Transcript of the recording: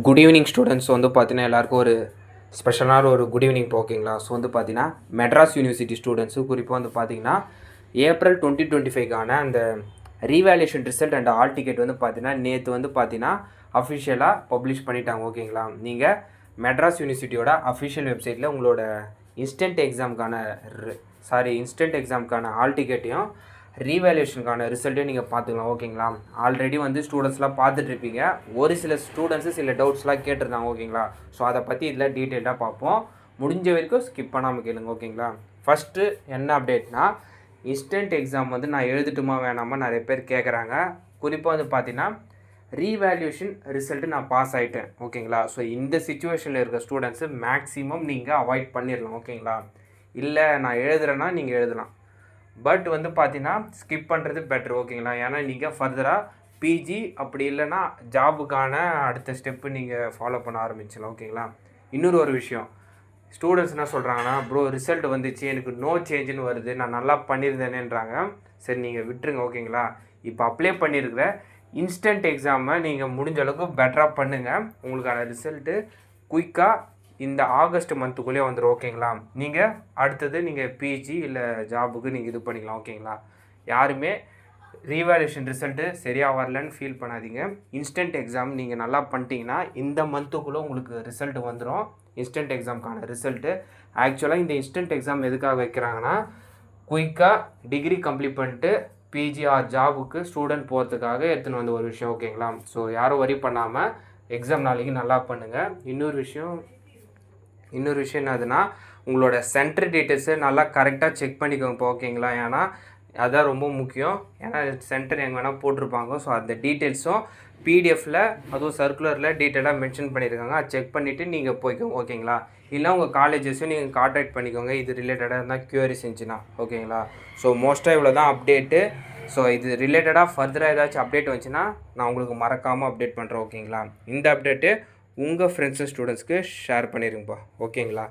Good evening students வந்து பார்த்தீங்கன்னா எல்லாருக்கும் ஒரு ஸ்பெஷலான ஒரு குட் ஈவினிங் ஓகேங்களா. ஸோ வந்து பார்த்தீங்கன்னா மெட்ராஸ் யூனிவர்சிட்டி ஸ்டூடெண்ட்ஸு குறிப்பாக வந்து பார்த்தீங்கன்னா ஏப்ரல் 2025க்கான அந்த revaluation result and all ticket வந்து பார்த்தீங்கன்னா நேற்று வந்து பார்த்தீங்கன்னா அஃபிஷியலாக பப்ளிஷ் பண்ணிட்டாங்க ஓகேங்களா. நீங்கள் மெட்ராஸ் யூனிவர்சிட்டியோட அஃபிஷியல் வெப்சைட்டில் உங்களோட இன்ஸ்டன்ட் எக்ஸாமுக்கான ஆல் டிக்கெட்டையும் ரீவேல்யூஷனுக்கான ரிசல்ட்டையும் நீங்கள் பார்த்துக்கலாம் ஓகேங்களா. ஆல்ரெடி வந்து ஸ்டூடெண்ட்ஸ்லாம் பார்த்துட்ருப்பீங்க. ஒரு சில ஸ்டூடெண்ட்ஸு சில டவுட்ஸ்லாம் கேட்டிருந்தாங்க ஓகேங்களா. ஸோ அதை பற்றி இதில் டீட்டெயிலாக பார்ப்போம். முடிஞ்ச வரைக்கும் ஸ்கிப் பண்ணாமல் கேளுங்க ஓகேங்களா. ஃபஸ்ட்டு என்ன அப்டேட்னா, இன்ஸ்டன்ட் எக்ஸாம் வந்து நான் எழுதட்டுமா வேணாமா நிறைய பேர் கேட்குறாங்க. குறிப்பாக வந்து பார்த்தீங்கன்னா ரீவேல்யூஷன் ரிசல்ட்டு நான் பாஸ் ஆகிட்டேன் ஓகேங்களா. ஸோ இந்த சுச்சுவேஷனில் இருக்க ஸ்டூடெண்ட்ஸு மேக்ஸிமம் நீங்கள் அவாய்ட் பண்ணிடலாம் ஓகேங்களா. இல்லை நான் எழுதுகிறேன்னா நீங்கள் எழுதலாம், பட் வந்து பார்த்தீங்கன்னா ஸ்கிப் பண்ணுறது பெட்ரு ஓகேங்களா. ஏன்னா நீங்கள் ஃபர்தராக பிஜி அப்படி இல்லைன்னா ஜாபுக்கான அடுத்த ஸ்டெப்பு நீங்கள் ஃபாலோ பண்ண ஆரம்பிச்சிடலாம் ஓகேங்களா. இன்னொரு ஒரு விஷயம், ஸ்டூடெண்ட்ஸ் என்ன சொல்கிறாங்கன்னா, ப்ரோ ரிசல்ட் வந்துச்சு எனக்கு நோ சேஞ்சுன்னு வருது, நான் நல்லா பண்ணியிருந்தேனேன்றாங்க. சரி நீங்கள் விட்டுருங்க ஓகேங்களா. இப்போ அப்ளை பண்ணியிருக்கிற இன்ஸ்டன்ட் எக்ஸாமை நீங்கள் முடிஞ்ச அளவுக்கு பெட்டராக பண்ணுங்கள். உங்களுக்கான ரிசல்ட்டு குயிக்காக இந்த ஆகஸ்ட் மந்த்துக்குள்ளே வந்துடும் ஓகேங்களா. நீங்கள் அடுத்தது நீங்கள் பிஜி இல்லை ஜாபுக்கு நீங்கள் இது பண்ணிக்கலாம் ஓகேங்களா. யாருமே ரீவேல்யூஷன் ரிசல்ட்டு சரியாக வரலன்னு ஃபீல் பண்ணாதீங்க. இன்ஸ்டன்ட் எக்ஸாம் நீங்கள் நல்லா பண்ணிட்டீங்கன்னா இந்த மந்த்துக்குள்ளே உங்களுக்கு ரிசல்ட் வந்துடும். இன்ஸ்டன்ட் எக்ஸாமுக்கான ரிசல்ட்டு ஆக்சுவலாக இந்த இன்ஸ்டன்ட் எக்ஸாம் எதுக்காக வைக்கிறாங்கன்னா, குயிக்காக டிகிரி கம்ப்ளீட் பண்ணிட்டு பிஜி ஆர் ஜாபுக்கு ஸ்டூடெண்ட் போகிறதுக்காக எடுத்துன்னு வந்த ஒரு விஷயம் ஓகேங்களா. ஸோ யாரும் வரி பண்ணாமல் எக்ஸாம் நாளைக்கு நல்லா பண்ணுங்கள். இன்னொரு விஷயம் என்னதுன்னா, உங்களோட சென்டர் டீட்டெயில்ஸை நல்லா கரெக்டாக செக் பண்ணிக்கோங்க இப்போ ஓகேங்களா. ஏன்னா அதுதான் ரொம்ப முக்கியம். ஏன்னா சென்டர் எங்கே வேணால் போட்டிருப்பாங்க. ஸோ அந்த டீட்டெயில்ஸும் பிடிஎஃப்பில் அதுவும் சர்க்குலரில் டீட்டெயிலாக மென்ஷன் பண்ணியிருக்காங்க. அதை செக் பண்ணிவிட்டு நீங்கள் போய்க்கோங்க ஓகேங்களா. இல்லை உங்கள் காலேஜஸையும் நீங்கள் கான்டாக்ட் பண்ணிக்கோங்க இது ரிலேட்டடாக இருந்தால் க்யூரிஸ் இருந்துச்சுன்னா ஓகேங்களா. ஸோ மோஸ்ட்டாக இவ்வளோ தான் அப்டேட்டு. ஸோ இது ரிலேட்டடாக ஃபர்தராக ஏதாச்சும் அப்டேட் வந்துச்சுன்னா நான் உங்களுக்கு மறக்காமல் அப்டேட் பண்ணுறேன் ஓகேங்களா. இந்த அப்டேட்டு உங்கள் ஃப்ரெண்ட்ஸு ஸ்டூடெண்ட்ஸ்க்கு ஷேர் பண்ணிடுங்கப்பா ஓகேங்களா.